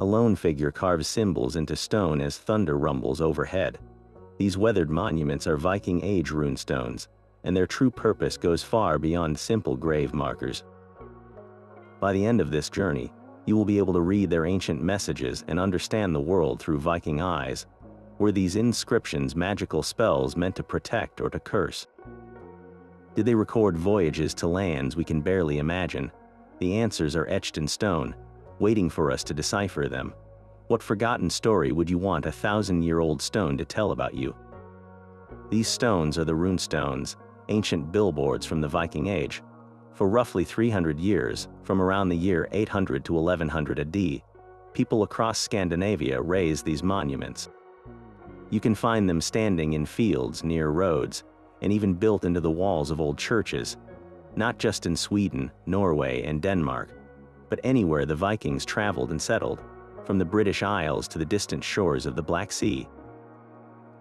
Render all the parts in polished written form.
A lone figure carves symbols into stone as thunder rumbles overhead. These weathered monuments are Viking Age runestones, and their true purpose goes far beyond simple grave markers. By the end of this journey, you will be able to read their ancient messages and understand the world through Viking eyes. Were these inscriptions magical spells meant to protect or to curse? Did they record voyages to lands we can barely imagine? The answers are etched in stone, waiting for us to decipher them. What forgotten story would you want a 1,000-year-old stone to tell about you? These stones are the runestones, ancient billboards from the Viking Age. For roughly 300 years, from around the year 800 to 1100 AD, people across Scandinavia raised these monuments. You can find them standing in fields near roads, and even built into the walls of old churches, not just in Sweden, Norway, and Denmark, but anywhere the Vikings traveled and settled, from the British Isles to the distant shores of the Black Sea.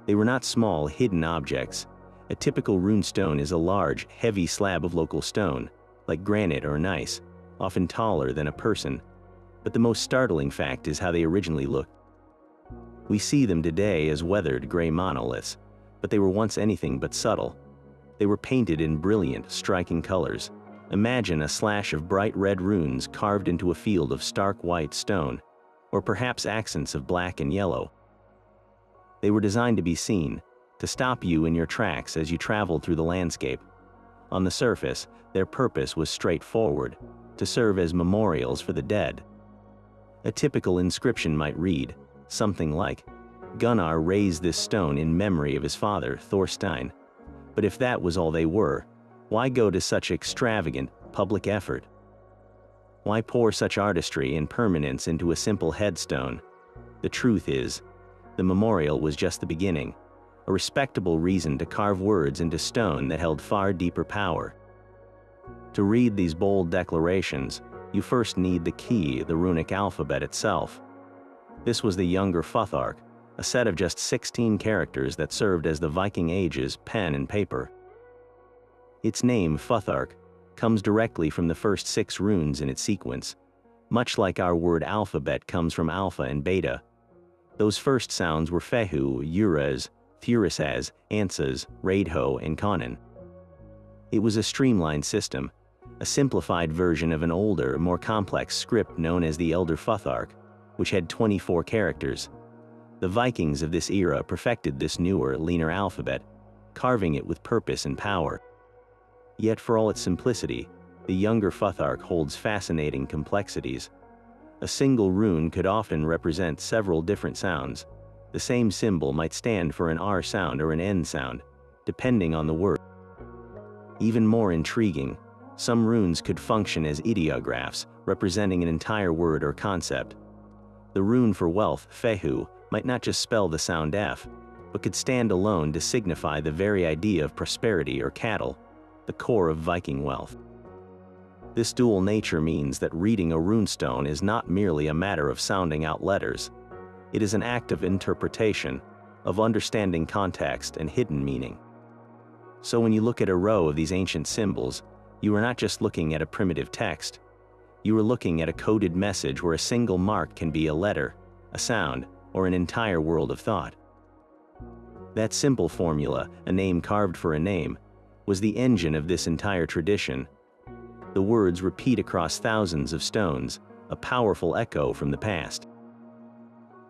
They were not small, hidden objects. A typical runestone is a large, heavy slab of local stone, like granite or gneiss, often taller than a person. But the most startling fact is how they originally looked. We see them today as weathered gray monoliths, but they were once anything but subtle. They were painted in brilliant, striking colors. Imagine a slash of bright red runes carved into a field of stark white stone, or perhaps accents of black and yellow. They were designed to be seen, to stop you in your tracks as you traveled through the landscape. On the surface, their purpose was straightforward, to serve as memorials for the dead. A typical inscription might read something like, "Gunnar raised this stone in memory of his father, Thorstein." But if that was all they were, why go to such extravagant, public effort? Why pour such artistry and permanence into a simple headstone? The truth is, the memorial was just the beginning, a respectable reason to carve words into stone that held far deeper power. To read these bold declarations, you first need the key, the runic alphabet itself. This was the Younger Futhark, a set of just 16 characters that served as the Viking Age's pen and paper. Its name, Futhark, comes directly from the first 6 runes in its sequence, much like our word alphabet comes from alpha and beta. Those first sounds were Fehu, Uras, Thurisaz, Ansas, Raidho, and Conan. It was a streamlined system, a simplified version of an older, more complex script known as the Elder Futhark, which had 24 characters. The Vikings of this era perfected this newer, leaner alphabet, carving it with purpose and power. Yet for all its simplicity, the Younger Futhark holds fascinating complexities. A single rune could often represent several different sounds. The same symbol might stand for an R sound or an N sound, depending on the word. Even more intriguing, some runes could function as ideographs, representing an entire word or concept. The rune for wealth, Fehu, might not just spell the sound F, but could stand alone to signify the very idea of prosperity or cattle, the core of Viking wealth. This dual nature means that reading a runestone is not merely a matter of sounding out letters. It is an act of interpretation, of understanding context and hidden meaning. So when you look at a row of these ancient symbols, you are not just looking at a primitive text. You are looking at a coded message where a single mark can be a letter, a sound, or an entire world of thought. That simple formula, a name carved for a name, was the engine of this entire tradition. The words repeat across thousands of stones, a powerful echo from the past.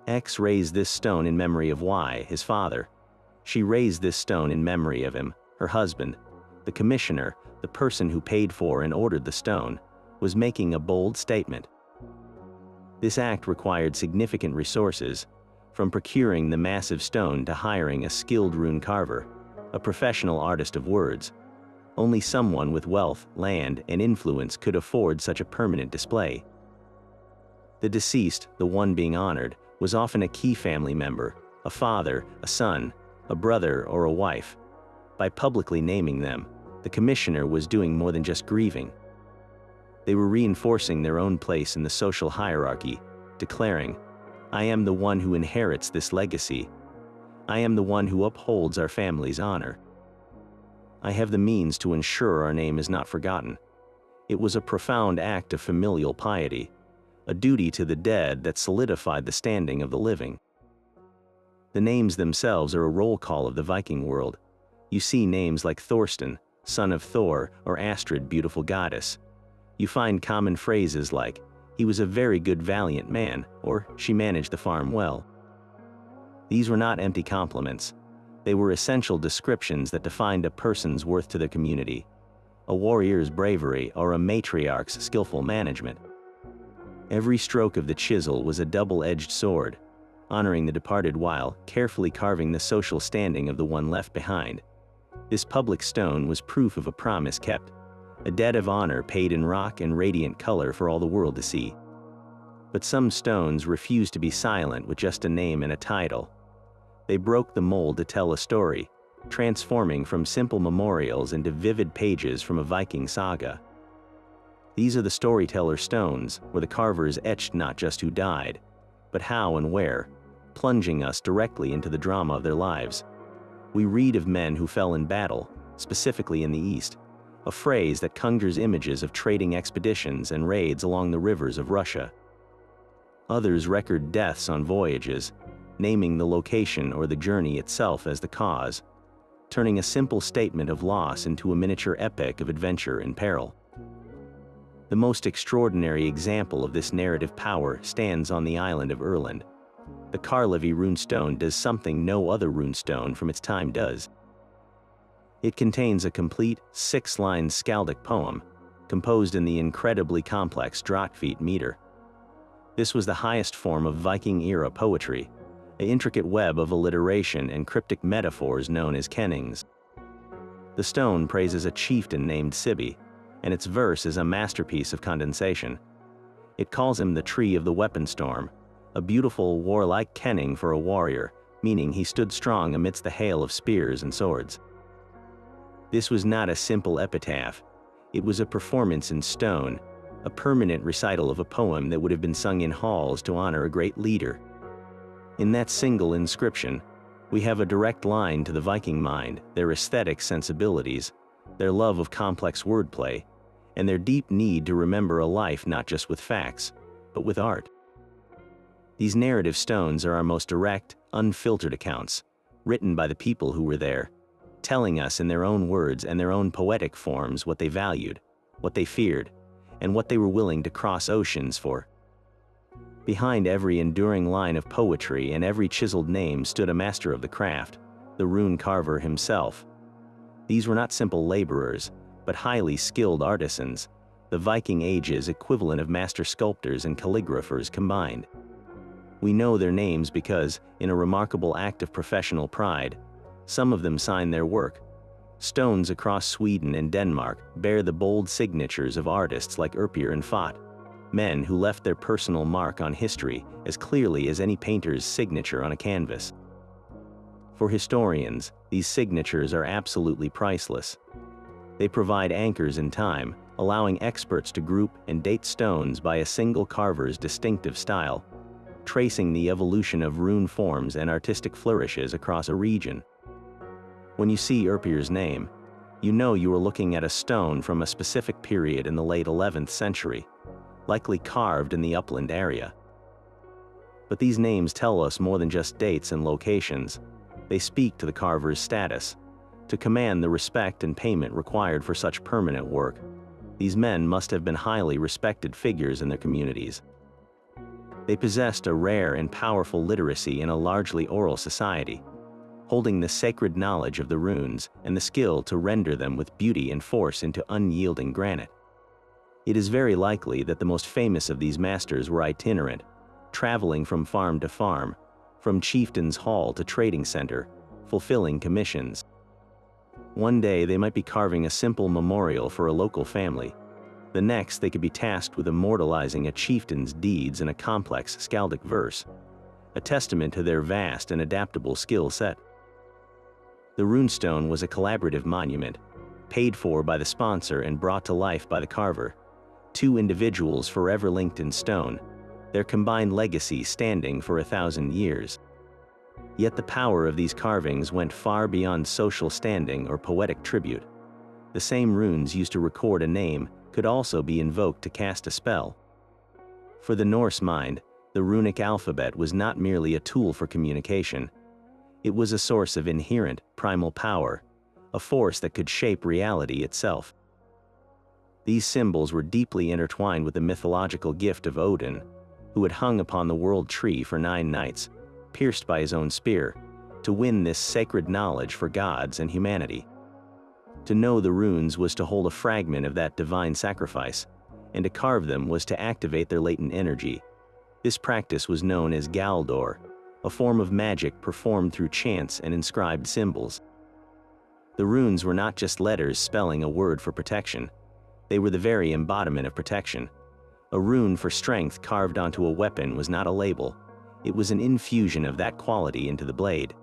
X raised this stone in memory of Y, his father. She raised this stone in memory of him, her husband. The commissioner, the person who paid for and ordered the stone, was making a bold statement. This act required significant resources, from procuring the massive stone to hiring a skilled rune carver, a professional artist of words. Only someone with wealth, land, and influence could afford such a permanent display. The deceased, the one being honored, was often a key family member, a father, a son, a brother, or a wife. By publicly naming them, the commissioner was doing more than just grieving. They were reinforcing their own place in the social hierarchy, declaring, "I am the one who inherits this legacy. I am the one who upholds our family's honor. I have the means to ensure our name is not forgotten." It was a profound act of familial piety, a duty to the dead that solidified the standing of the living. The names themselves are a roll call of the Viking world. You see names like Thorsten, son of Thor, or Astrid, beautiful goddess. You find common phrases like, he was a very good valiant man, or she managed the farm well. These were not empty compliments. They were essential descriptions that defined a person's worth to their community, a warrior's bravery, or a matriarch's skillful management. Every stroke of the chisel was a double-edged sword, honoring the departed while carefully carving the social standing of the one left behind. This public stone was proof of a promise kept, a debt of honor paid in rock and radiant color for all the world to see. But some stones refused to be silent with just a name and a title. They broke the mold to tell a story, transforming from simple memorials into vivid pages from a Viking saga. These are the storyteller stones, where the carvers etched not just who died, but how and where, plunging us directly into the drama of their lives. We read of men who fell in battle, specifically in the East, a phrase that conjures images of trading expeditions and raids along the rivers of Russia. Others record deaths on voyages, naming the location or the journey itself as the cause, turning a simple statement of loss into a miniature epic of adventure and peril. The most extraordinary example of this narrative power stands on the island of Erland. The Karlevi runestone does something no other runestone from its time does. It contains a complete 6-line skaldic poem, composed in the incredibly complex Drottfeet meter. This was the highest form of Viking-era poetry, an intricate web of alliteration and cryptic metaphors known as kennings. The stone praises a chieftain named Sibbi, and its verse is a masterpiece of condensation. It calls him the tree of the weapon storm, a beautiful warlike kenning for a warrior, meaning he stood strong amidst the hail of spears and swords. This was not a simple epitaph. It was a performance in stone, a permanent recital of a poem that would have been sung in halls to honor a great leader. In that single inscription, we have a direct line to the Viking mind, their aesthetic sensibilities, their love of complex wordplay, and their deep need to remember a life not just with facts, but with art. These narrative stones are our most direct, unfiltered accounts, written by the people who were there, telling us in their own words and their own poetic forms what they valued, what they feared, and what they were willing to cross oceans for. Behind every enduring line of poetry and every chiseled name stood a master of the craft, the rune carver himself. These were not simple laborers, but highly skilled artisans, the Viking Age's equivalent of master sculptors and calligraphers combined. We know their names because, in a remarkable act of professional pride, some of them signed their work. Stones across Sweden and Denmark bear the bold signatures of artists like Erpir and Fott, men who left their personal mark on history as clearly as any painter's signature on a canvas. For historians, these signatures are absolutely priceless. They provide anchors in time, allowing experts to group and date stones by a single carver's distinctive style, tracing the evolution of rune forms and artistic flourishes across a region. When you see Erpir's name, you know you are looking at a stone from a specific period in the late 11th century, likely carved in the upland area. But these names tell us more than just dates and locations. They speak to the carver's status. To command the respect and payment required for such permanent work, these men must have been highly respected figures in their communities. They possessed a rare and powerful literacy in a largely oral society, holding the sacred knowledge of the runes and the skill to render them with beauty and force into unyielding granite. It is very likely that the most famous of these masters were itinerant, traveling from farm to farm, from chieftain's hall to trading center, fulfilling commissions. One day they might be carving a simple memorial for a local family. The next they could be tasked with immortalizing a chieftain's deeds in a complex skaldic verse, a testament to their vast and adaptable skill set. The runestone was a collaborative monument, paid for by the sponsor and brought to life by the carver. Two individuals forever linked in stone, their combined legacy standing for 1,000 years. Yet the power of these carvings went far beyond social standing or poetic tribute. The same runes used to record a name could also be invoked to cast a spell. For the Norse mind, the runic alphabet was not merely a tool for communication. It was a source of inherent, primal power, a force that could shape reality itself. These symbols were deeply intertwined with the mythological gift of Odin, who had hung upon the world tree for 9 nights, pierced by his own spear, to win this sacred knowledge for gods and humanity. To know the runes was to hold a fragment of that divine sacrifice, and to carve them was to activate their latent energy. This practice was known as Galdor, a form of magic performed through chants and inscribed symbols. The runes were not just letters spelling a word for protection. They were the very embodiment of protection. A rune for strength carved onto a weapon was not a label. It was an infusion of that quality into the blade.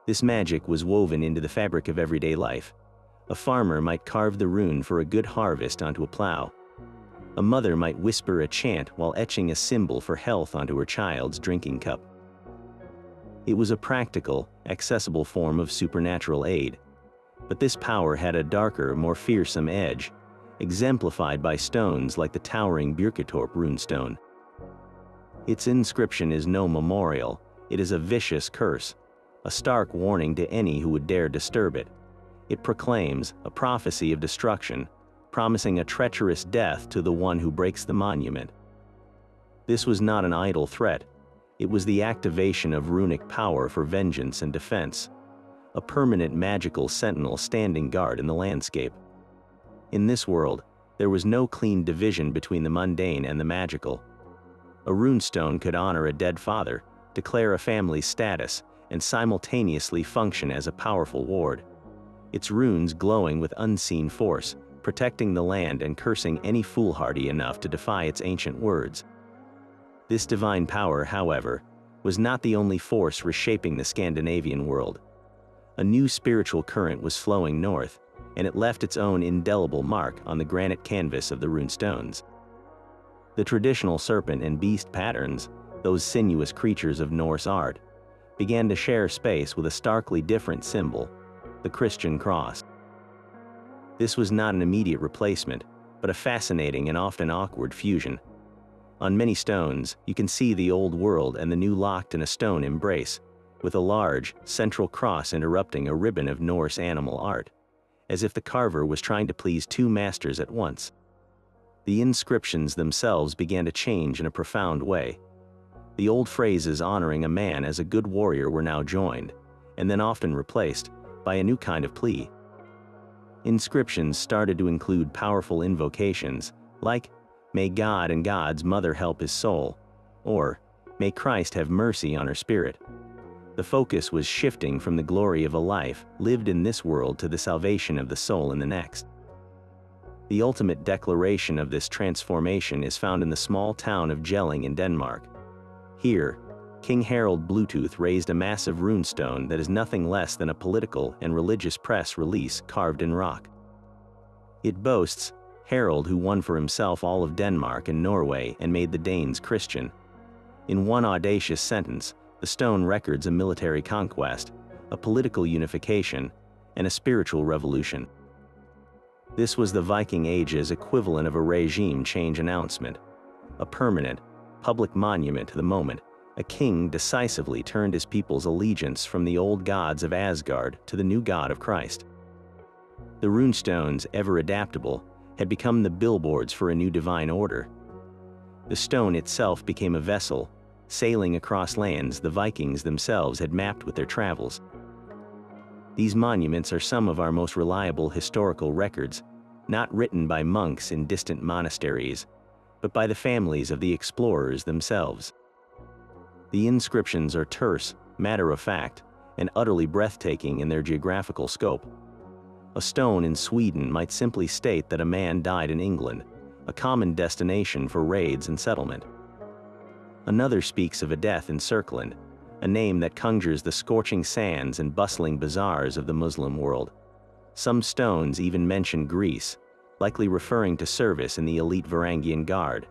This magic was woven into the fabric of everyday life. A farmer might carve the rune for a good harvest onto a plow. A mother might whisper a chant while etching a symbol for health onto her child's drinking cup. It was a practical, accessible form of supernatural aid. But this power had a darker, more fearsome edge, exemplified by stones like the towering Björketorp runestone. Its inscription is no memorial, it is a vicious curse, a stark warning to any who would dare disturb it. It proclaims a prophecy of destruction, promising a treacherous death to the one who breaks the monument. This was not an idle threat, it was the activation of runic power for vengeance and defense, a permanent magical sentinel standing guard in the landscape. In this world, there was no clean division between the mundane and the magical. A runestone could honor a dead father, declare a family's status, and simultaneously function as a powerful ward. Its runes glowing with unseen force, protecting the land and cursing any foolhardy enough to defy its ancient words. This divine power, however, was not the only force reshaping the Scandinavian world. A new spiritual current was flowing north, and it left its own indelible mark on the granite canvas of the runestones. The traditional serpent and beast patterns, those sinuous creatures of Norse art, began to share space with a starkly different symbol, the Christian cross. This was not an immediate replacement, but a fascinating and often awkward fusion. On many stones, you can see the old world and the new locked in a stone embrace, with a large, central cross interrupting a ribbon of Norse animal art, as if the carver was trying to please 2 masters at once. The inscriptions themselves began to change in a profound way. The old phrases honoring a man as a good warrior were now joined, and then often replaced, by a new kind of plea. Inscriptions started to include powerful invocations, like, "May God and God's mother help his soul," or, "May Christ have mercy on her spirit." The focus was shifting from the glory of a life lived in this world to the salvation of the soul in the next. The ultimate declaration of this transformation is found in the small town of Jelling in Denmark. Here, King Harald Bluetooth raised a massive runestone that is nothing less than a political and religious press release carved in rock. It boasts, Harald who won for himself all of Denmark and Norway and made the Danes Christian. In one audacious sentence, the stone records a military conquest, a political unification, and a spiritual revolution. This was the Viking Age's equivalent of a regime change announcement, a permanent, public monument to the moment a king decisively turned his people's allegiance from the old gods of Asgard to the new God of Christ. The runestones, ever adaptable, had become the billboards for a new divine order. The stone itself became a vessel, sailing across lands the Vikings themselves had mapped with their travels. These monuments are some of our most reliable historical records, not written by monks in distant monasteries, but by the families of the explorers themselves. The inscriptions are terse, matter-of-fact, and utterly breathtaking in their geographical scope. A stone in Sweden might simply state that a man died in England, a common destination for raids and settlement. Another speaks of a death in Cirkland, a name that conjures the scorching sands and bustling bazaars of the Muslim world. Some stones even mention Greece, likely referring to service in the elite Varangian Guard,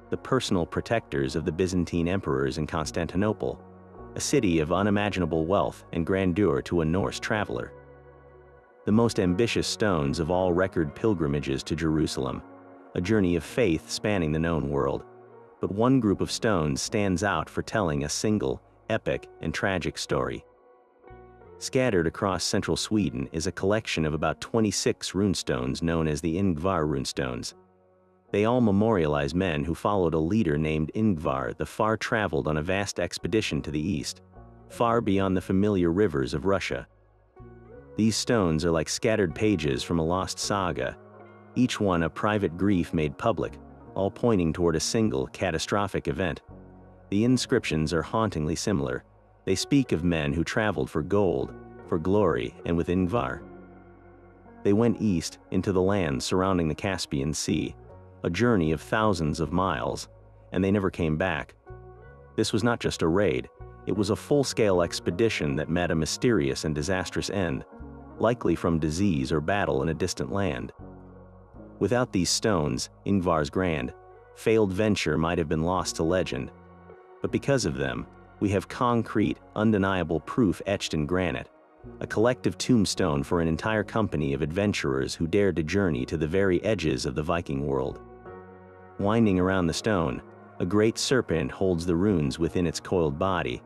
the personal protectors of the Byzantine emperors in Constantinople, a city of unimaginable wealth and grandeur to a Norse traveler. The most ambitious stones of all record pilgrimages to Jerusalem, a journey of faith spanning the known world. but one group of stones stands out for telling a single, epic, and tragic story. Scattered across central Sweden is a collection of about 26 runestones known as the Ingvar runestones. They all memorialize men who followed a leader named Ingvar the far-traveled on a vast expedition to the east, far beyond the familiar rivers of Russia. These stones are like scattered pages from a lost saga, each one a private grief made public, all pointing toward a single, catastrophic event. The inscriptions are hauntingly similar. They speak of men who traveled for gold, for glory, and with Ingvar. They went east, into the lands surrounding the Caspian Sea, a journey of thousands of miles, and they never came back. This was not just a raid, it was a full-scale expedition that met a mysterious and disastrous end, likely from disease or battle in a distant land. Without these stones, Ingvar's grand, failed venture might have been lost to legend. But because of them, we have concrete, undeniable proof etched in granite, a collective tombstone for an entire company of adventurers who dared to journey to the very edges of the Viking world. Winding around the stone, a great serpent holds the runes within its coiled body.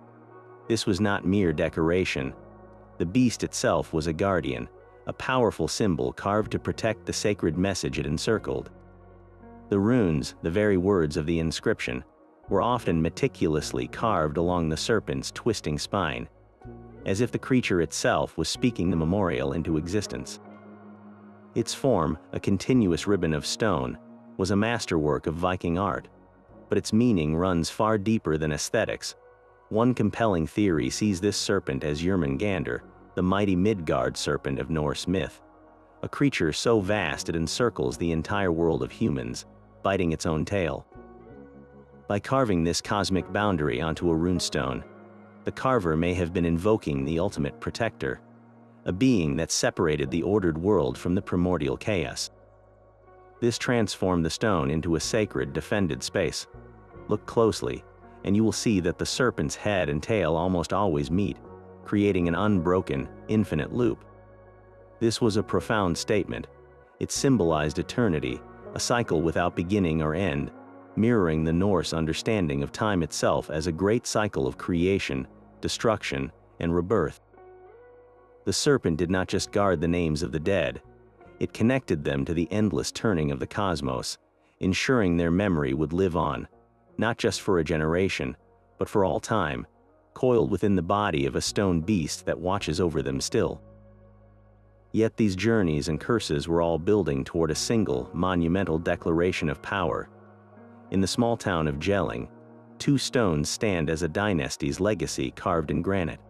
This was not mere decoration. The beast itself was a guardian, a powerful symbol carved to protect the sacred message it encircled. The runes, the very words of the inscription, were often meticulously carved along the serpent's twisting spine, as if the creature itself was speaking the memorial into existence. Its form, a continuous ribbon of stone, was a masterwork of Viking art, but its meaning runs far deeper than aesthetics. One compelling theory sees this serpent as Jörmungandr, the mighty Midgard serpent of Norse myth, a creature so vast it encircles the entire world of humans, biting its own tail. By carving this cosmic boundary onto a runestone, the carver may have been invoking the ultimate protector, a being that separated the ordered world from the primordial chaos. This transformed the stone into a sacred, defended space. Look closely, and you will see that the serpent's head and tail almost always meet, creating an unbroken, infinite loop. This was a profound statement. It symbolized eternity, a cycle without beginning or end, mirroring the Norse understanding of time itself as a great cycle of creation, destruction, and rebirth. The serpent did not just guard the names of the dead, it connected them to the endless turning of the cosmos, ensuring their memory would live on, not just for a generation, but for all time, coiled within the body of a stone beast that watches over them still. Yet these journeys and curses were all building toward a single, monumental declaration of power. In the small town of Jelling, two stones stand as a dynasty's legacy carved in granite.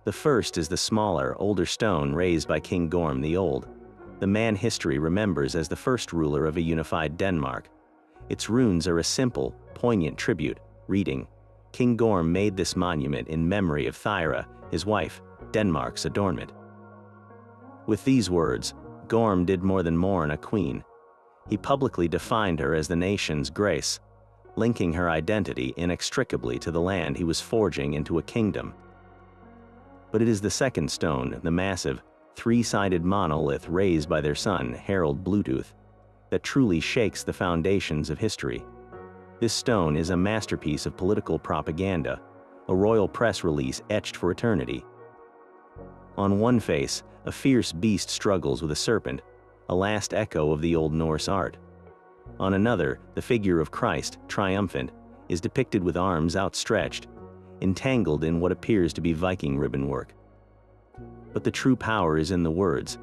The first is the smaller, older stone raised by King Gorm the Old, the man history remembers as the first ruler of a unified Denmark. Its runes are a simple, poignant tribute, reading, "King Gorm made this monument in memory of Thyra, his wife, Denmark's adornment." With these words, Gorm did more than mourn a queen. He publicly defined her as the nation's grace, linking her identity inextricably to the land he was forging into a kingdom. But it is the second stone, the massive, three-sided monolith raised by their son, Harald Bluetooth, that truly shakes the foundations of history. This stone is a masterpiece of political propaganda, a royal press release etched for eternity. On one face, a fierce beast struggles with a serpent, a last echo of the Old Norse art. On another, the figure of Christ, triumphant, is depicted with arms outstretched, entangled in what appears to be Viking ribbon work. But the true power is in the words.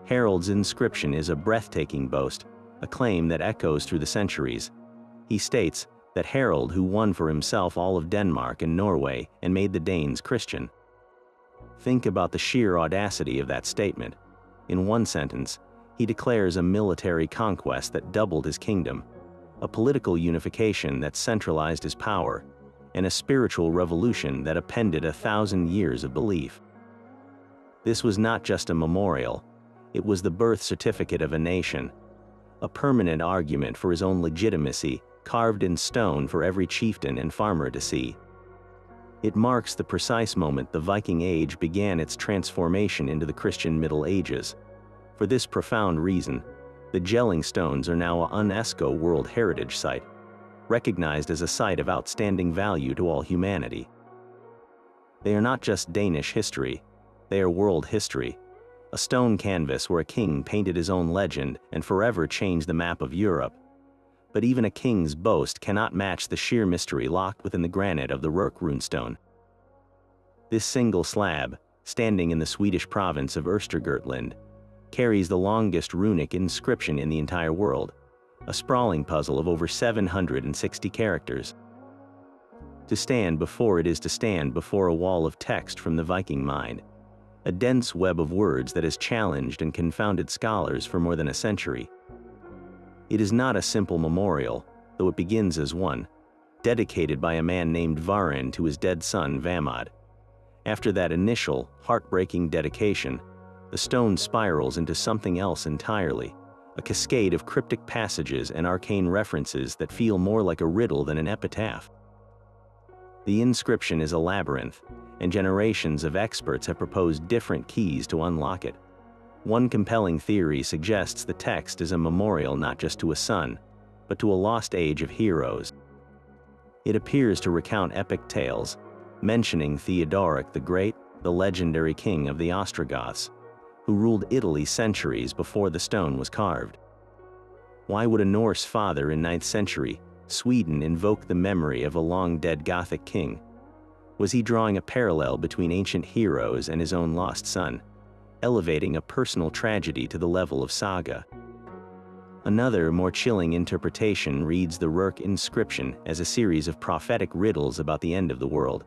Harald's inscription is a breathtaking boast, a claim that echoes through the centuries. He states that Harald, who won for himself all of Denmark and Norway and made the Danes Christian. Think about the sheer audacity of that statement. In one sentence, he declares a military conquest that doubled his kingdom, a political unification that centralized his power, and a spiritual revolution that appended 1,000 years of belief. This was not just a memorial, it was the birth certificate of a nation, a permanent argument for his own legitimacy, carved in stone for every chieftain and farmer to see. It marks the precise moment the Viking Age began its transformation into the Christian Middle Ages. For this profound reason, the Jelling stones are now a UNESCO World Heritage Site. recognized as a site of outstanding value to all humanity. They are not just Danish history, they are world history. A stone canvas where a king painted his own legend and forever changed the map of Europe. But even a king's boast cannot match the sheer mystery locked within the granite of the Runestone. This single slab, standing in the Swedish province of Östergötland, carries the longest runic inscription in the entire world, a sprawling puzzle of over 760 characters. To stand before it is to stand before a wall of text from the Viking mind, a dense web of words that has challenged and confounded scholars for more than a century. It is not a simple memorial, though it begins as one, dedicated by a man named Varin to his dead son Vamod. After that initial, heartbreaking dedication, the stone spirals into something else entirely, a cascade of cryptic passages and arcane references that feel more like a riddle than an epitaph. The inscription is a labyrinth, and generations of experts have proposed different keys to unlock it. One compelling theory suggests the text is a memorial not just to a son, but to a lost age of heroes. It appears to recount epic tales, mentioning Theodoric the Great, the legendary king of the Ostrogoths, who ruled Italy centuries before the stone was carved. Why would a Norse father in 9th century Sweden invoke the memory of a long-dead Gothic king? Was he drawing a parallel between ancient heroes and his own lost son, elevating a personal tragedy to the level of saga? Another, more chilling interpretation reads the Rurk inscription as a series of prophetic riddles about the end of the world.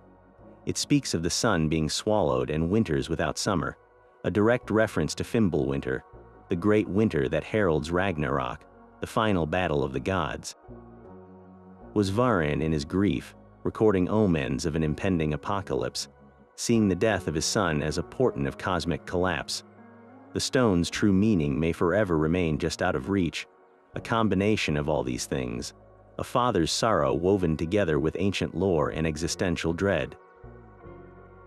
It speaks of the sun being swallowed and winters without summer, a direct reference to Fimbulwinter, the great winter that heralds Ragnarok, the final battle of the gods. Was Varin in his grief, recording omens of an impending apocalypse, seeing the death of his son as a portent of cosmic collapse? The stone's true meaning may forever remain just out of reach, a combination of all these things, a father's sorrow woven together with ancient lore and existential dread.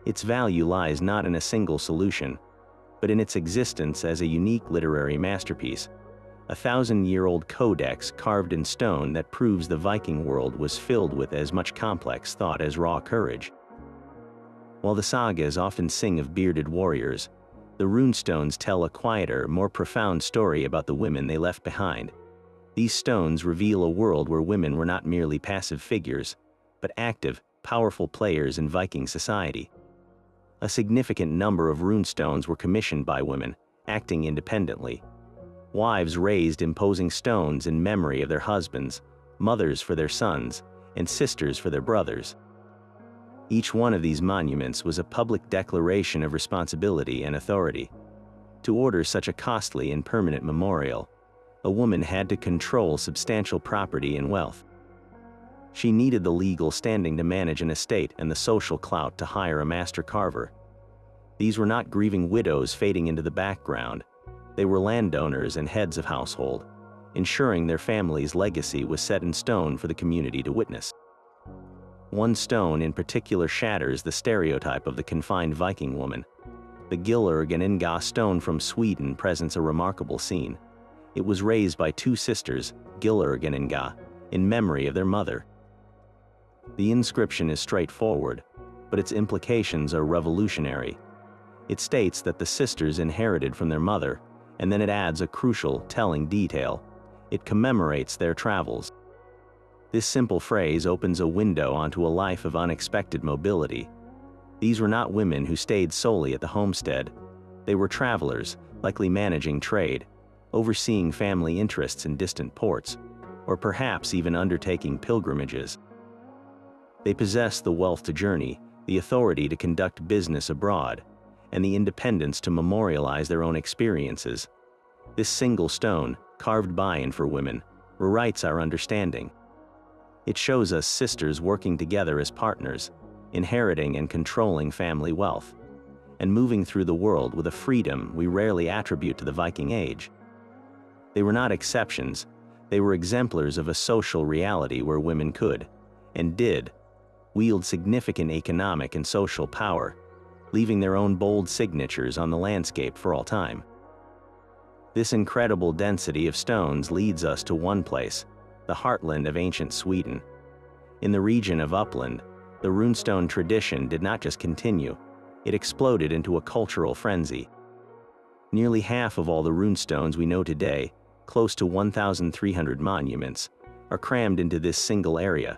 Its value lies not in a single solution, but in its existence as a unique literary masterpiece, a 1,000-year-old codex carved in stone that proves the Viking world was filled with as much complex thought as raw courage. While the sagas often sing of bearded warriors, the runestones tell a quieter, more profound story about the women they left behind. These stones reveal a world where women were not merely passive figures, but active, powerful players in Viking society. A significant number of runestones were commissioned by women, acting independently. Wives raised imposing stones in memory of their husbands, mothers for their sons, and sisters for their brothers. Each one of these monuments was a public declaration of responsibility and authority. To order such a costly and permanent memorial, a woman had to control substantial property and wealth. She needed the legal standing to manage an estate and the social clout to hire a master carver. These were not grieving widows fading into the background. They were landowners and heads of household, ensuring their family's legacy was set in stone for the community to witness. One stone in particular shatters the stereotype of the confined Viking woman. The Gillurganinga stone from Sweden presents a remarkable scene. It was raised by two sisters, Gillurganinga, in memory of their mother. The inscription is straightforward, but its implications are revolutionary. It states that the sisters inherited from their mother, and then it adds a crucial, telling detail. It commemorates their travels. This simple phrase opens a window onto a life of unexpected mobility. These were not women who stayed solely at the homestead. They were travelers, likely managing trade, overseeing family interests in distant ports, or perhaps even undertaking pilgrimages. They possessed the wealth to journey, the authority to conduct business abroad, and the independence to memorialize their own experiences. This single stone, carved by and for women, rewrites our understanding. It shows us sisters working together as partners, inheriting and controlling family wealth, and moving through the world with a freedom we rarely attribute to the Viking Age. They were not exceptions, they were exemplars of a social reality where women could, and did, wield significant economic and social power, leaving their own bold signatures on the landscape for all time. This incredible density of stones leads us to one place, the heartland of ancient Sweden. In the region of Uppland, the runestone tradition did not just continue, it exploded into a cultural frenzy. Nearly half of all the runestones we know today, close to 1,300 monuments, are crammed into this single area.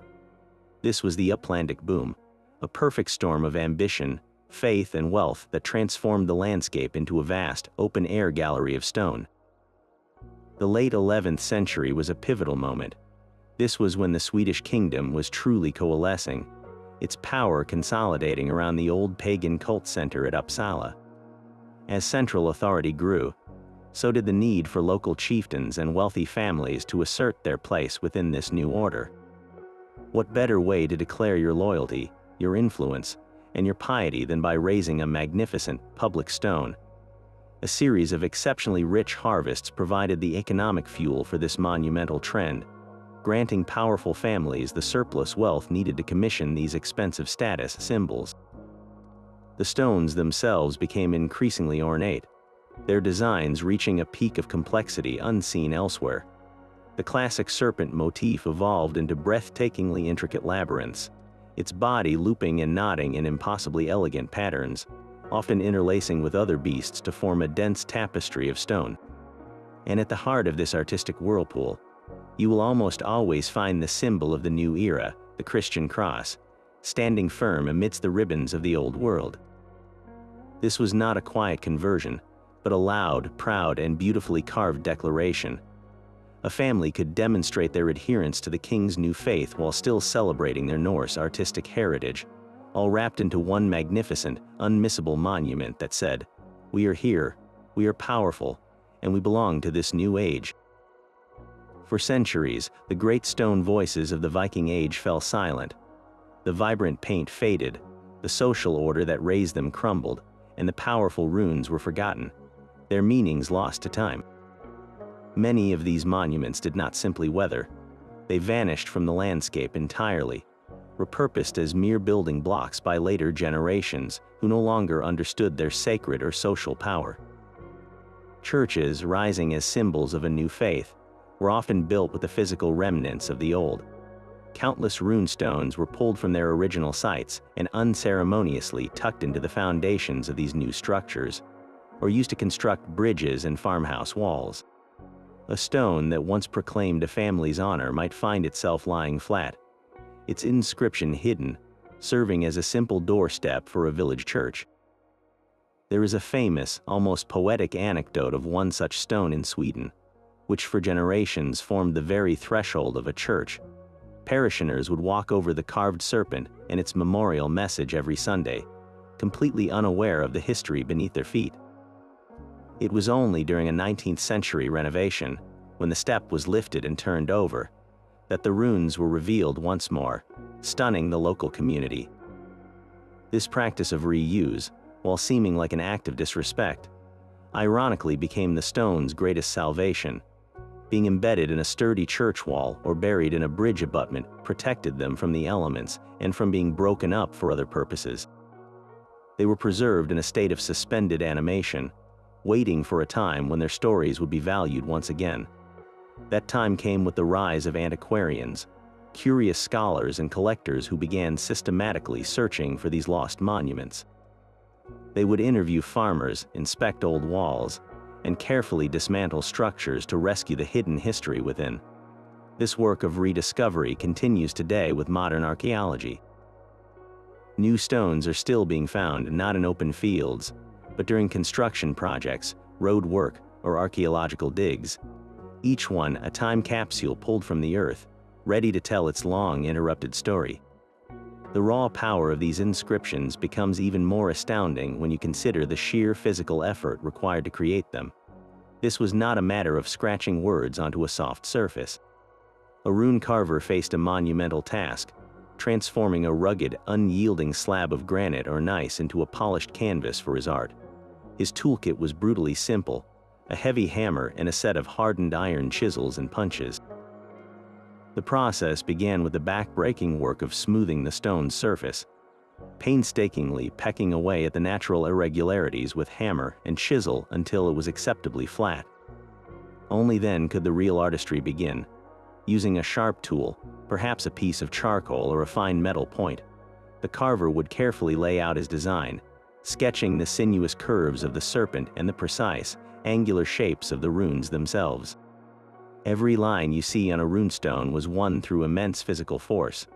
This was the Upplandic boom, a perfect storm of ambition, faith, and wealth that transformed the landscape into a vast, open-air gallery of stone. The late 11th century was a pivotal moment. This was when the Swedish kingdom was truly coalescing, its power consolidating around the old pagan cult center at Uppsala. As central authority grew, so did the need for local chieftains and wealthy families to assert their place within this new order. What better way to declare your loyalty, your influence, and your piety than by raising a magnificent public stone? A series of exceptionally rich harvests provided the economic fuel for this monumental trend, granting powerful families the surplus wealth needed to commission these expensive status symbols. The stones themselves became increasingly ornate, their designs reaching a peak of complexity unseen elsewhere. The classic serpent motif evolved into breathtakingly intricate labyrinths, its body looping and knotting in impossibly elegant patterns, often interlacing with other beasts to form a dense tapestry of stone. And at the heart of this artistic whirlpool, you will almost always find the symbol of the new era, the Christian cross, standing firm amidst the ribbons of the old world. This was not a quiet conversion, but a loud, proud, and beautifully carved declaration. A family could demonstrate their adherence to the king's new faith while still celebrating their Norse artistic heritage, all wrapped into one magnificent, unmissable monument that said, "We are here, we are powerful, and we belong to this new age." For centuries, the great stone voices of the Viking Age fell silent. The vibrant paint faded, the social order that raised them crumbled, and the powerful runes were forgotten, their meanings lost to time. Many of these monuments did not simply weather. They vanished from the landscape entirely, repurposed as mere building blocks by later generations who no longer understood their sacred or social power. Churches, rising as symbols of a new faith, were often built with the physical remnants of the old. Countless runestones were pulled from their original sites and unceremoniously tucked into the foundations of these new structures, or used to construct bridges and farmhouse walls. A stone that once proclaimed a family's honor might find itself lying flat, its inscription hidden, serving as a simple doorstep for a village church. There is a famous, almost poetic anecdote of one such stone in Sweden, which for generations formed the very threshold of a church. Parishioners would walk over the carved serpent and its memorial message every Sunday, completely unaware of the history beneath their feet. It was only during a 19th century renovation, when the step was lifted and turned over, that the runes were revealed once more, stunning the local community. This practice of reuse, while seeming like an act of disrespect, ironically became the stone's greatest salvation. Being embedded in a sturdy church wall or buried in a bridge abutment protected them from the elements and from being broken up for other purposes. They were preserved in a state of suspended animation, waiting for a time when their stories would be valued once again. That time came with the rise of antiquarians, curious scholars and collectors who began systematically searching for these lost monuments. They would interview farmers, inspect old walls, and carefully dismantle structures to rescue the hidden history within. This work of rediscovery continues today with modern archaeology. New stones are still being found not in open fields, but during construction projects, road work, or archaeological digs. Each one a time capsule pulled from the earth, ready to tell its long interrupted story. The raw power of these inscriptions becomes even more astounding when you consider the sheer physical effort required to create them. This was not a matter of scratching words onto a soft surface. A rune carver faced a monumental task, transforming a rugged, unyielding slab of granite or gneiss into a polished canvas for his art. His toolkit was brutally simple, a heavy hammer and a set of hardened iron chisels and punches. The process began with the back-breaking work of smoothing the stone's surface, painstakingly pecking away at the natural irregularities with hammer and chisel until it was acceptably flat. Only then could the real artistry begin. Using a sharp tool, perhaps a piece of charcoal or a fine metal point, the carver would carefully lay out his design, sketching the sinuous curves of the serpent and the precise, angular shapes of the runes themselves. Every line you see on a runestone was won through immense physical force.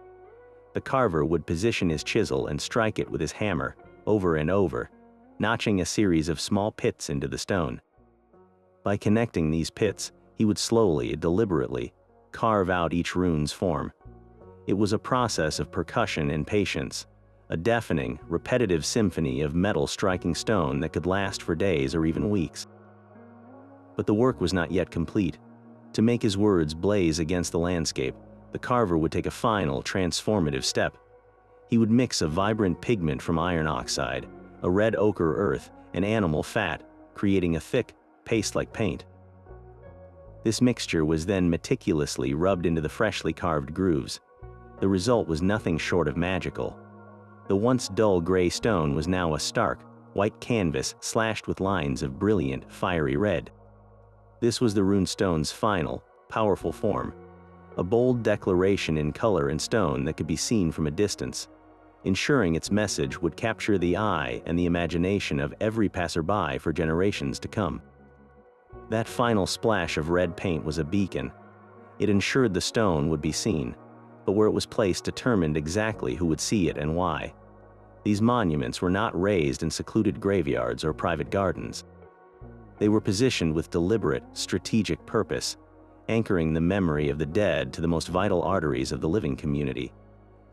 The carver would position his chisel and strike it with his hammer, over and over, notching a series of small pits into the stone. By connecting these pits, he would slowly and deliberately carve out each rune's form. It was a process of percussion and patience, a deafening, repetitive symphony of metal striking stone that could last for days or even weeks. But the work was not yet complete. To make his words blaze against the landscape, the carver would take a final, transformative step. He would mix a vibrant pigment from iron oxide, a red ochre earth, and animal fat, creating a thick, paste-like paint. This mixture was then meticulously rubbed into the freshly carved grooves. The result was nothing short of magical. The once dull gray stone was now a stark, white canvas slashed with lines of brilliant, fiery red. This was the runestone's final, powerful form, a bold declaration in color and stone that could be seen from a distance, ensuring its message would capture the eye and the imagination of every passerby for generations to come. That final splash of red paint was a beacon. It ensured the stone would be seen, but where it was placed determined exactly who would see it and why. These monuments were not raised in secluded graveyards or private gardens. They were positioned with deliberate, strategic purpose, anchoring the memory of the dead to the most vital arteries of the living community.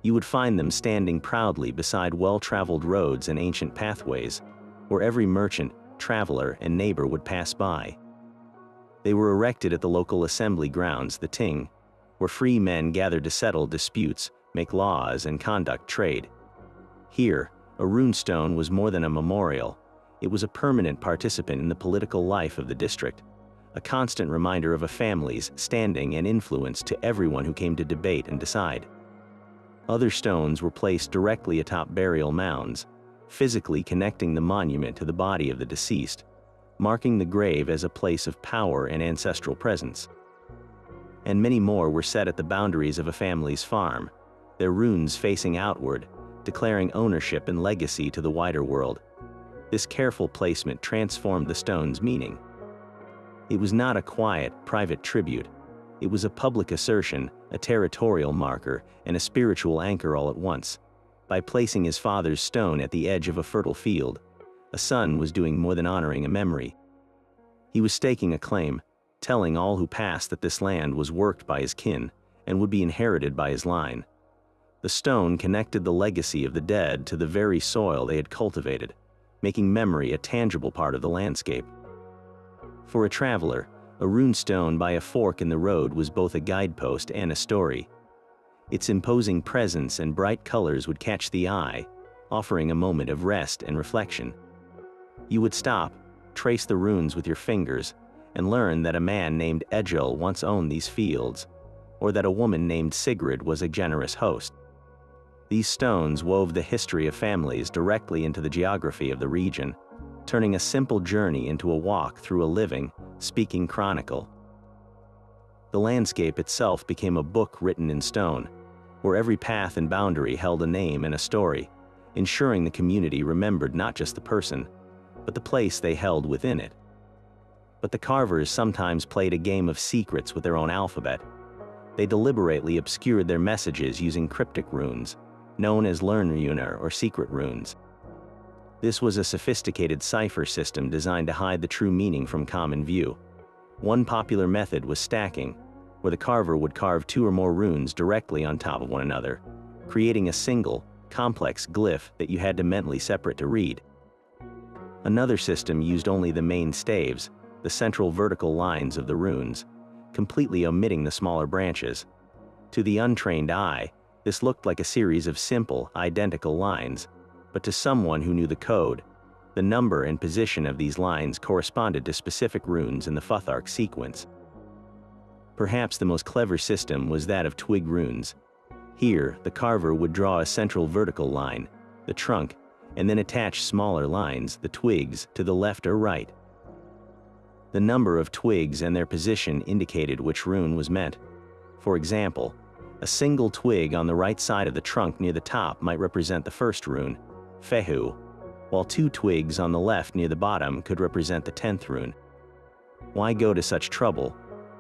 You would find them standing proudly beside well-traveled roads and ancient pathways, where every merchant, traveler, and neighbor would pass by. They were erected at the local assembly grounds, the ting, where free men gathered to settle disputes, make laws, and conduct trade. Here, a runestone was more than a memorial. It was a permanent participant in the political life of the district, a constant reminder of a family's standing and influence to everyone who came to debate and decide. Other stones were placed directly atop burial mounds, physically connecting the monument to the body of the deceased, marking the grave as a place of power and ancestral presence. And many more were set at the boundaries of a family's farm, their runes facing outward, declaring ownership and legacy to the wider world. This careful placement transformed the stone's meaning. It was not a quiet, private tribute. It was a public assertion, a territorial marker, and a spiritual anchor all at once. By placing his father's stone at the edge of a fertile field, a son was doing more than honoring a memory. He was staking a claim, telling all who passed that this land was worked by his kin and would be inherited by his line. The stone connected the legacy of the dead to the very soil they had cultivated, making memory a tangible part of the landscape. For a traveler, a runestone by a fork in the road was both a guidepost and a story. Its imposing presence and bright colors would catch the eye, offering a moment of rest and reflection. You would stop, trace the runes with your fingers, and learn that a man named Egil once owned these fields, or that a woman named Sigrid was a generous host. These stones wove the history of families directly into the geography of the region, turning a simple journey into a walk through a living, speaking chronicle. The landscape itself became a book written in stone, where every path and boundary held a name and a story, ensuring the community remembered not just the person, but the place they held within it. But the carvers sometimes played a game of secrets with their own alphabet. They deliberately obscured their messages using cryptic runes, known as rune or secret runes. This was a sophisticated cipher system designed to hide the true meaning from common view. One popular method was stacking, where the carver would carve two or more runes directly on top of one another, creating a single, complex glyph that you had to mentally separate to read. Another system used only the main staves, the central vertical lines of the runes, completely omitting the smaller branches. To the untrained eye, this looked like a series of simple, identical lines, but to someone who knew the code, the number and position of these lines corresponded to specific runes in the Futhark sequence. Perhaps the most clever system was that of twig runes. Here, the carver would draw a central vertical line, the trunk, and then attach smaller lines, the twigs, to the left or right. The number of twigs and their position indicated which rune was meant. For example, a single twig on the right side of the trunk near the top might represent the first rune, Fehu, while 2 twigs on the left near the bottom could represent the 10th rune. Why go to such trouble?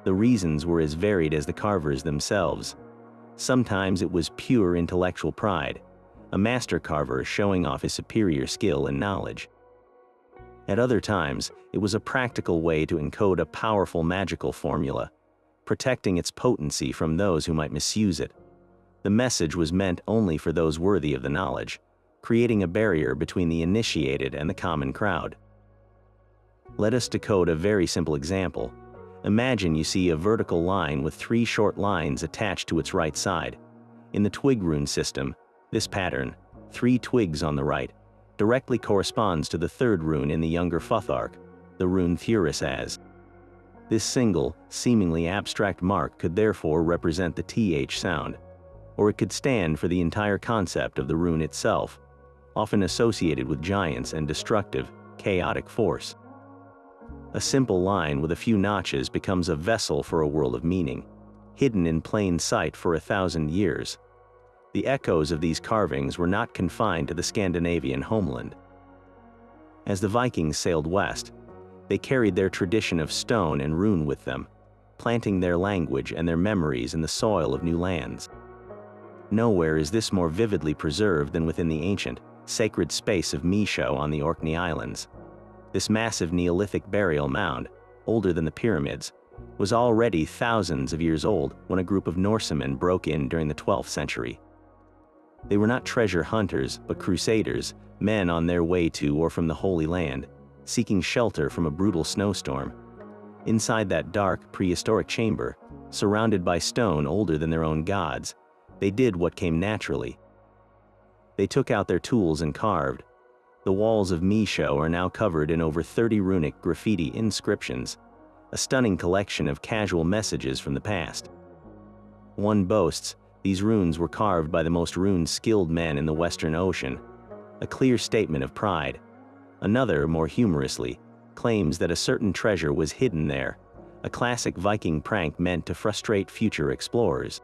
The reasons were as varied as the carvers themselves. Sometimes it was pure intellectual pride, a master carver showing off his superior skill and knowledge. At other times, it was a practical way to encode a powerful magical formula, protecting its potency from those who might misuse it. The message was meant only for those worthy of the knowledge, creating a barrier between the initiated and the common crowd. Let us decode a very simple example. Imagine you see a vertical line with 3 short lines attached to its right side. In the twig rune system, this pattern, 3 twigs on the right, directly corresponds to the 3rd rune in the younger Futhark, the rune Thuris as. This single, seemingly abstract mark could therefore represent the th sound, or it could stand for the entire concept of the rune itself, often associated with giants and destructive, chaotic force. A simple line with a few notches becomes a vessel for a world of meaning, hidden in plain sight for 1,000 years. The echoes of these carvings were not confined to the Scandinavian homeland. As the Vikings sailed west, they carried their tradition of stone and rune with them, planting their language and their memories in the soil of new lands. Nowhere is this more vividly preserved than within the ancient, sacred space of Misho on the Orkney Islands. This massive Neolithic burial mound, older than the pyramids, was already thousands of years old when a group of Norsemen broke in during the 12th century. They were not treasure hunters, but crusaders, men on their way to or from the Holy Land, seeking shelter from a brutal snowstorm. Inside that dark, prehistoric chamber, surrounded by stone older than their own gods, they did what came naturally. They took out their tools and carved. The walls of Misho are now covered in over 30 runic graffiti inscriptions, a stunning collection of casual messages from the past. One boasts, these runes were carved by the most rune-skilled men in the Western Ocean, a clear statement of pride. Another, more humorously, claims that a certain treasure was hidden there, a classic Viking prank meant to frustrate future explorers.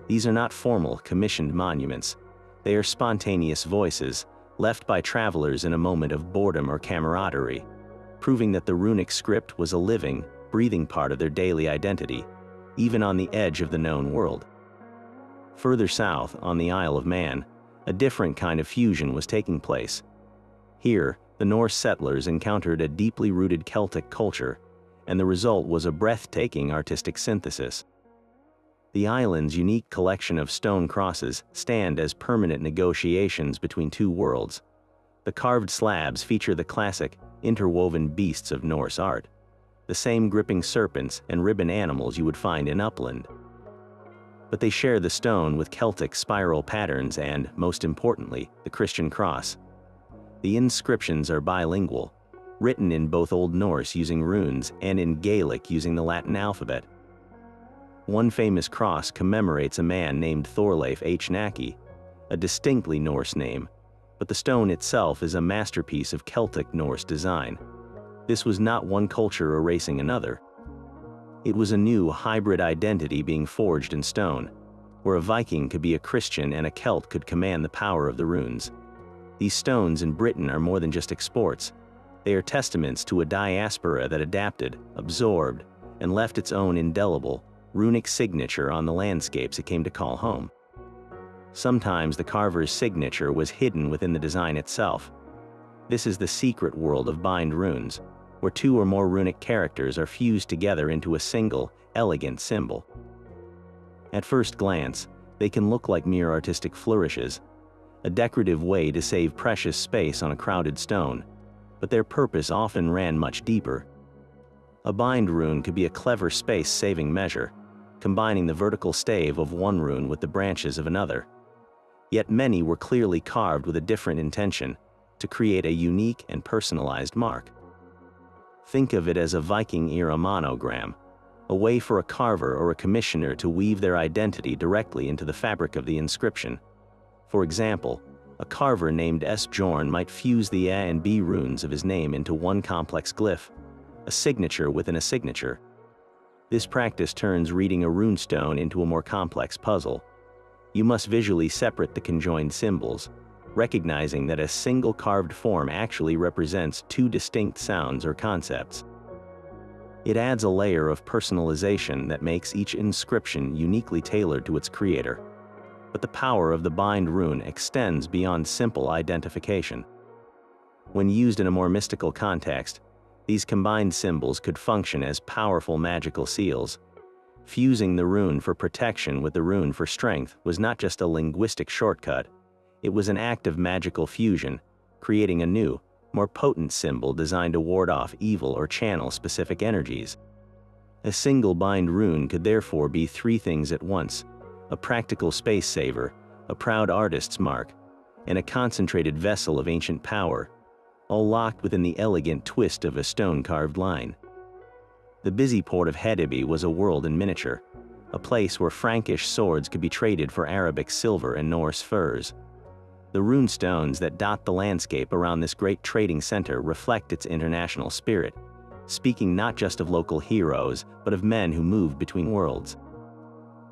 These are not formal, commissioned monuments. They are spontaneous voices, left by travelers in a moment of boredom or camaraderie, proving that the runic script was a living, breathing part of their daily identity, even on the edge of the known world. Further south, on the Isle of Man, a different kind of fusion was taking place. Here, the Norse settlers encountered a deeply rooted Celtic culture, and the result was a breathtaking artistic synthesis. The island's unique collection of stone crosses stand as permanent negotiations between 2 worlds. The carved slabs feature the classic, interwoven beasts of Norse art, the same gripping serpents and ribbon animals you would find in upland. But they share the stone with Celtic spiral patterns and, most importantly, the Christian cross. The inscriptions are bilingual, written in both Old Norse using runes and in Gaelic using the Latin alphabet. One famous cross commemorates a man named Thorleif H. Naki, a distinctly Norse name, but the stone itself is a masterpiece of Celtic Norse design. This was not one culture erasing another. It was a new hybrid identity being forged in stone, where a Viking could be a Christian and a Celt could command the power of the runes. These stones in Britain are more than just exports. They are testaments to a diaspora that adapted, absorbed, and left its own indelible, runic signature on the landscapes it came to call home. Sometimes the carver's signature was hidden within the design itself. This is the secret world of bind runes, where 2 or more runic characters are fused together into a single, elegant symbol. At first glance, they can look like mere artistic flourishes, a decorative way to save precious space on a crowded stone, but their purpose often ran much deeper. A bind rune could be a clever space-saving measure, combining the vertical stave of one rune with the branches of another. Yet many were clearly carved with a different intention, to create a unique and personalized mark. Think of it as a Viking-era monogram, a way for a carver or a commissioner to weave their identity directly into the fabric of the inscription. For example, a carver named Esbjorn might fuse the A and B runes of his name into one complex glyph, a signature within a signature. This practice turns reading a runestone into a more complex puzzle. You must visually separate the conjoined symbols, recognizing that a single carved form actually represents two distinct sounds or concepts. It adds a layer of personalization that makes each inscription uniquely tailored to its creator. But the power of the bind rune extends beyond simple identification. When used in a more mystical context, these combined symbols could function as powerful magical seals. Fusing the rune for protection with the rune for strength was not just a linguistic shortcut, it was an act of magical fusion, creating a new, more potent symbol designed to ward off evil or channel specific energies. A single bind rune could therefore be three things at once: a practical space saver, a proud artist's mark, and a concentrated vessel of ancient power, all locked within the elegant twist of a stone-carved line. The busy port of Hedeby was a world in miniature, a place where Frankish swords could be traded for Arabic silver and Norse furs. The runestones that dot the landscape around this great trading center reflect its international spirit, speaking not just of local heroes, but of men who moved between worlds.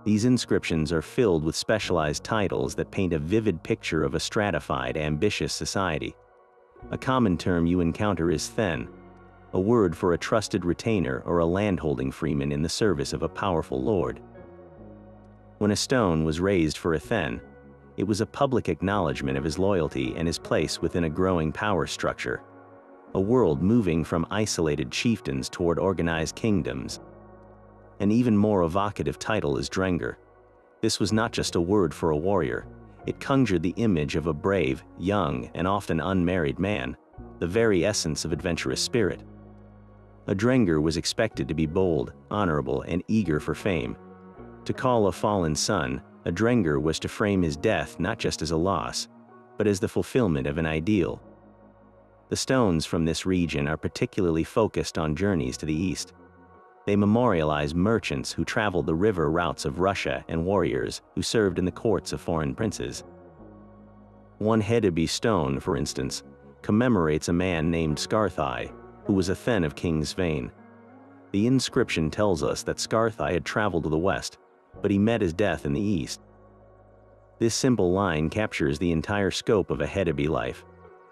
These inscriptions are filled with specialized titles that paint a vivid picture of a stratified, ambitious society. A common term you encounter is thegn, a word for a trusted retainer or a landholding freeman in the service of a powerful lord. When a stone was raised for a thegn, it was a public acknowledgement of his loyalty and his place within a growing power structure, a world moving from isolated chieftains toward organized kingdoms. An even more evocative title is Drengr. This was not just a word for a warrior, it conjured the image of a brave, young, and often unmarried man, the very essence of adventurous spirit. A Drengr was expected to be bold, honorable, and eager for fame. To call a fallen son, a Drengr was to frame his death not just as a loss, but as the fulfillment of an ideal. The stones from this region are particularly focused on journeys to the east. They memorialize merchants who traveled the river routes of Russia and warriors who served in the courts of foreign princes. One Hedeby stone, for instance, commemorates a man named Skarthai, who was a thegn of King Svein. The inscription tells us that Skarthai had traveled to the west, but he met his death in the east. This simple line captures the entire scope of a Hedeby life,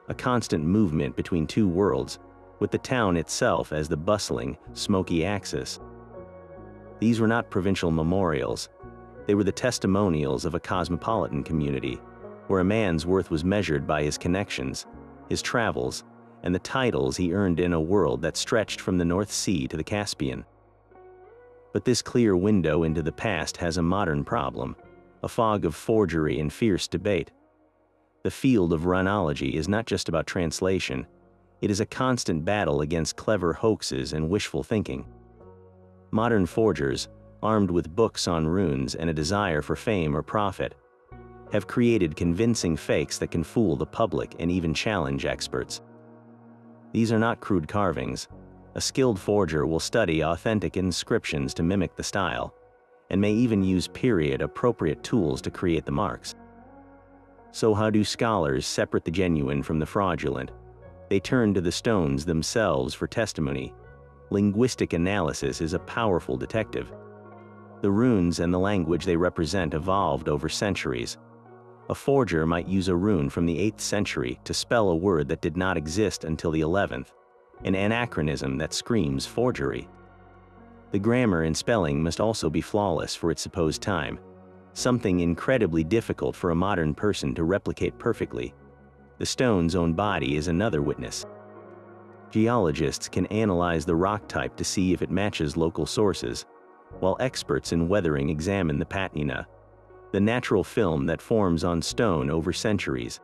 a constant movement between two worlds, with the town itself as the bustling, smoky axis. These were not provincial memorials, they were the testimonials of a cosmopolitan community, where a man's worth was measured by his connections, his travels, and the titles he earned in a world that stretched from the North Sea to the Caspian. But this clear window into the past has a modern problem, a fog of forgery and fierce debate. The field of runology is not just about translation, it is a constant battle against clever hoaxes and wishful thinking. Modern forgers, armed with books on runes and a desire for fame or profit, have created convincing fakes that can fool the public and even challenge experts. These are not crude carvings. A skilled forger will study authentic inscriptions to mimic the style, and may even use period-appropriate tools to create the marks. So how do scholars separate the genuine from the fraudulent? They turn to the stones themselves for testimony. Linguistic analysis is a powerful detective. The runes and the language they represent evolved over centuries. A forger might use a rune from the 8th century to spell a word that did not exist until the 11th, an anachronism that screams forgery. The grammar and spelling must also be flawless for its supposed time, something incredibly difficult for a modern person to replicate perfectly. The stone's own body is another witness. Geologists can analyze the rock type to see if it matches local sources, while experts in weathering examine the patina, the natural film that forms on stone over centuries.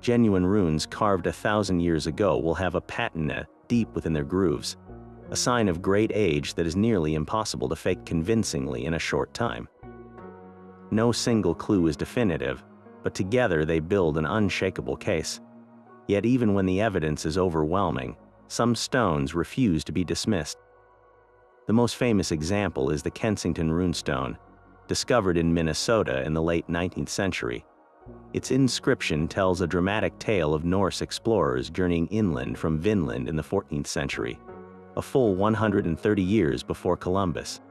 Genuine runes carved 1,000 years ago will have a patina deep within their grooves, a sign of great age that is nearly impossible to fake convincingly in a short time. No single clue is definitive, but together they build an unshakable case. Yet even when the evidence is overwhelming, some stones refuse to be dismissed. The most famous example is the Kensington runestone, discovered in Minnesota in the late 19th century. Its inscription tells a dramatic tale of Norse explorers journeying inland from Vinland in the 14th century, a full 130 years before Columbus.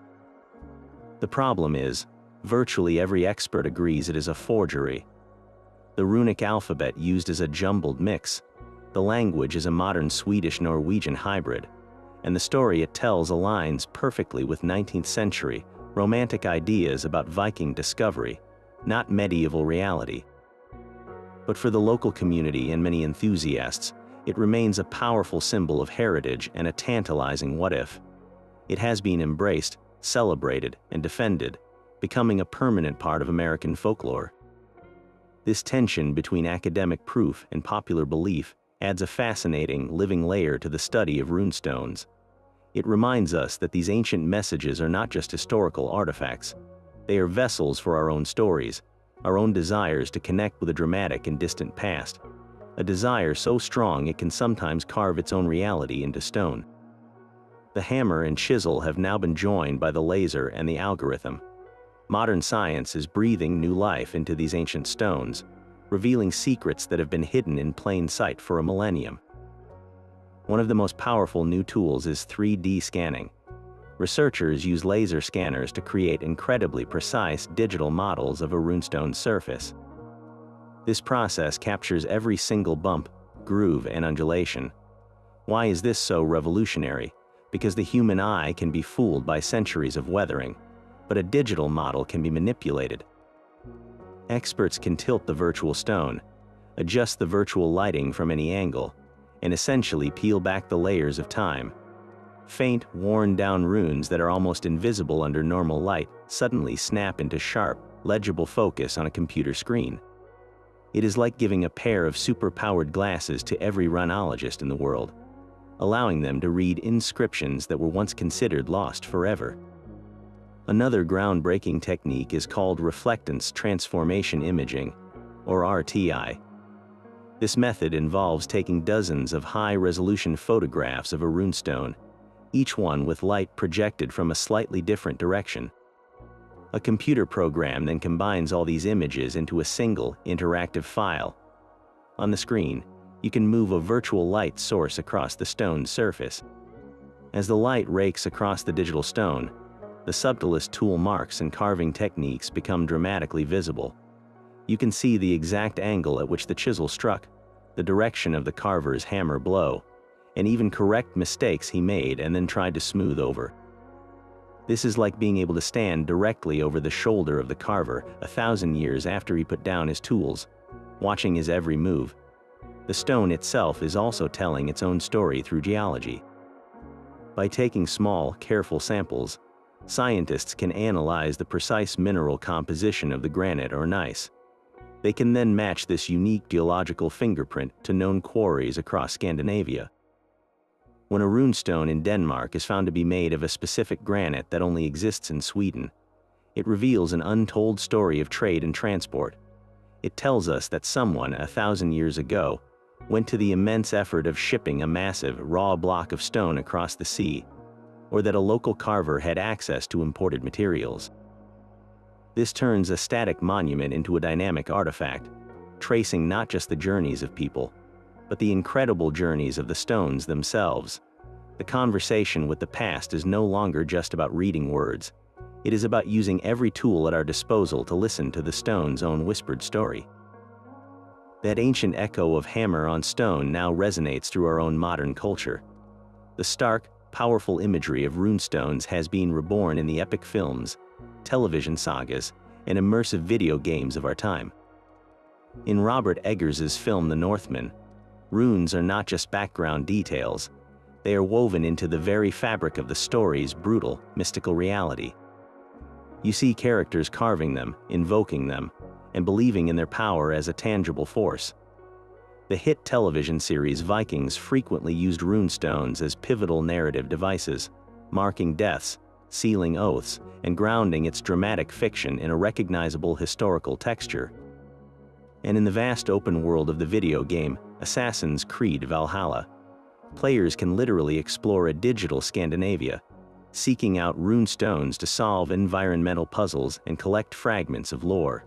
The problem is, virtually every expert agrees it is a forgery. The runic alphabet used is a jumbled mix, the language is a modern Swedish-Norwegian hybrid, and the story it tells aligns perfectly with 19th century romantic ideas about Viking discovery, not medieval reality. But for the local community and many enthusiasts, it remains a powerful symbol of heritage and a tantalizing what-if. It has been embraced, celebrated, and defended, becoming a permanent part of American folklore. This tension between academic proof and popular belief adds a fascinating, living layer to the study of runestones. It reminds us that these ancient messages are not just historical artifacts. They are vessels for our own stories, our own desires to connect with a dramatic and distant past, a desire so strong it can sometimes carve its own reality into stone. The hammer and chisel have now been joined by the laser and the algorithm. Modern science is breathing new life into these ancient stones, revealing secrets that have been hidden in plain sight for a millennium. One of the most powerful new tools is 3D scanning. Researchers use laser scanners to create incredibly precise digital models of a runestone surface. This process captures every single bump, groove, and undulation. Why is this so revolutionary? Because the human eye can be fooled by centuries of weathering, but a digital model can be manipulated. Experts can tilt the virtual stone, adjust the virtual lighting from any angle, and essentially peel back the layers of time. Faint, worn-down runes that are almost invisible under normal light suddenly snap into sharp, legible focus on a computer screen. It is like giving a pair of super-powered glasses to every runologist in the world, allowing them to read inscriptions that were once considered lost forever. Another groundbreaking technique is called reflectance transformation imaging, or RTI. This method involves taking dozens of high-resolution photographs of a runestone, each one with light projected from a slightly different direction. A computer program then combines all these images into a single, interactive file. On the screen, you can move a virtual light source across the stone's surface. As the light rakes across the digital stone, the subtlest tool marks and carving techniques become dramatically visible. You can see the exact angle at which the chisel struck, the direction of the carver's hammer blow, and even correct mistakes he made and then tried to smooth over. This is like being able to stand directly over the shoulder of the carver 1,000 years after he put down his tools, watching his every move. The stone itself is also telling its own story through geology. By taking small, careful samples, scientists can analyze the precise mineral composition of the granite or gneiss. They can then match this unique geological fingerprint to known quarries across Scandinavia. When a runestone in Denmark is found to be made of a specific granite that only exists in Sweden, it reveals an untold story of trade and transport. It tells us that someone 1,000 years ago went to the immense effort of shipping a massive, raw block of stone across the sea, or that a local carver had access to imported materials. This turns a static monument into a dynamic artifact, tracing not just the journeys of people, but the incredible journeys of the stones themselves. The conversation with the past is no longer just about reading words. It is about using every tool at our disposal to listen to the stone's own whispered story. That ancient echo of hammer on stone now resonates through our own modern culture. The stark, powerful imagery of runestones has been reborn in the epic films, television sagas, and immersive video games of our time. In Robert Eggers's film The Northman, runes are not just background details, they are woven into the very fabric of the story's brutal, mystical reality. You see characters carving them, invoking them, and believing in their power as a tangible force. The hit television series Vikings frequently used runestones as pivotal narrative devices, marking deaths, sealing oaths, and grounding its dramatic fiction in a recognizable historical texture. And in the vast open world of the video game Assassin's Creed Valhalla, players can literally explore a digital Scandinavia, seeking out runestones to solve environmental puzzles and collect fragments of lore,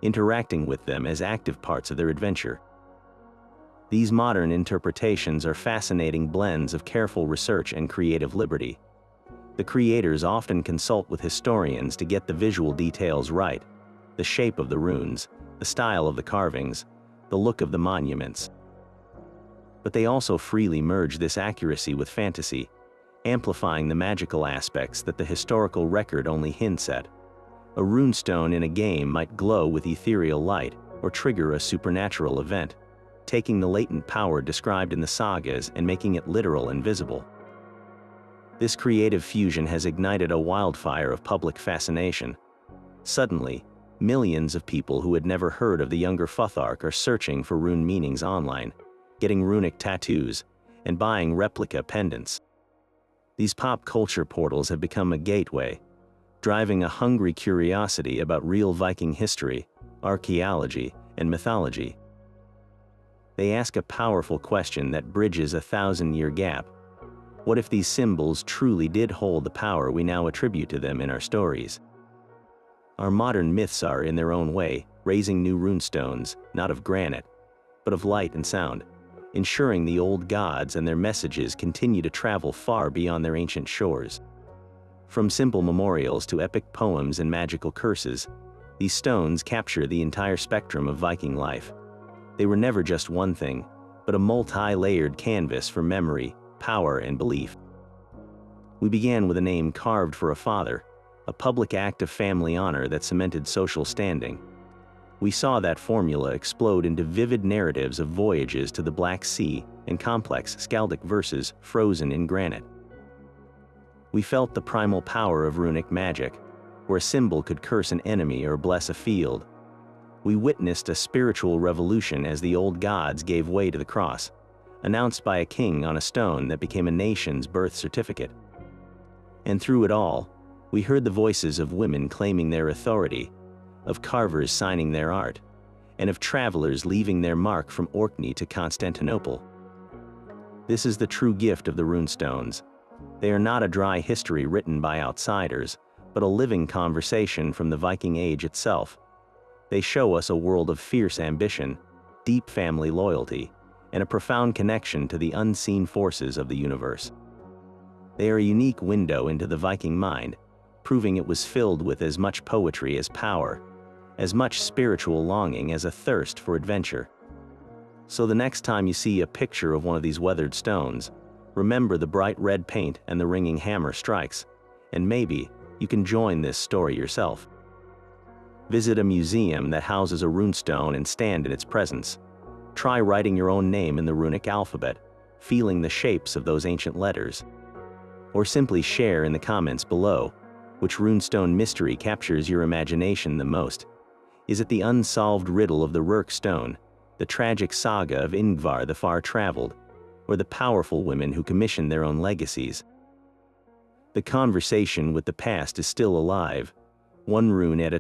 interacting with them as active parts of their adventure. These modern interpretations are fascinating blends of careful research and creative liberty. The creators often consult with historians to get the visual details right, the shape of the runes, the style of the carvings, the look of the monuments. But they also freely merge this accuracy with fantasy, amplifying the magical aspects that the historical record only hints at. A runestone in a game might glow with ethereal light or trigger a supernatural event, taking the latent power described in the sagas and making it literal and visible. This creative fusion has ignited a wildfire of public fascination. Suddenly, millions of people who had never heard of the Younger Futhark are searching for rune meanings online, getting runic tattoos, and buying replica pendants. These pop culture portals have become a gateway, driving a hungry curiosity about real Viking history, archaeology, and mythology. They ask a powerful question that bridges a 1,000-year gap. What if these symbols truly did hold the power we now attribute to them in our stories? Our modern myths are, in their own way, raising new runestones, not of granite, but of light and sound, ensuring the old gods and their messages continue to travel far beyond their ancient shores. From simple memorials to epic poems and magical curses, these stones capture the entire spectrum of Viking life. They were never just one thing, but a multi-layered canvas for memory, power, and belief. We began with a name carved for a father, a public act of family honor that cemented social standing. We saw that formula explode into vivid narratives of voyages to the Black Sea and complex skaldic verses frozen in granite. We felt the primal power of runic magic, where a symbol could curse an enemy or bless a field. We witnessed a spiritual revolution as the old gods gave way to the cross, announced by a king on a stone that became a nation's birth certificate. And through it all, we heard the voices of women claiming their authority, of carvers signing their art, and of travelers leaving their mark from Orkney to Constantinople. This is the true gift of the runestones. They are not a dry history written by outsiders, but a living conversation from the Viking Age itself. They show us a world of fierce ambition, deep family loyalty, and a profound connection to the unseen forces of the universe. They are a unique window into the Viking mind, proving it was filled with as much poetry as power, as much spiritual longing as a thirst for adventure. So the next time you see a picture of one of these weathered stones, remember the bright red paint and the ringing hammer strikes, and maybe you can join this story yourself. Visit a museum that houses a runestone and stand in its presence. Try writing your own name in the runic alphabet, feeling the shapes of those ancient letters. Or simply share in the comments below which runestone mystery captures your imagination the most. Is it the unsolved riddle of the Rurk stone, the tragic saga of Ingvar the far-traveled, or the powerful women who commissioned their own legacies? The conversation with the past is still alive, one rune at a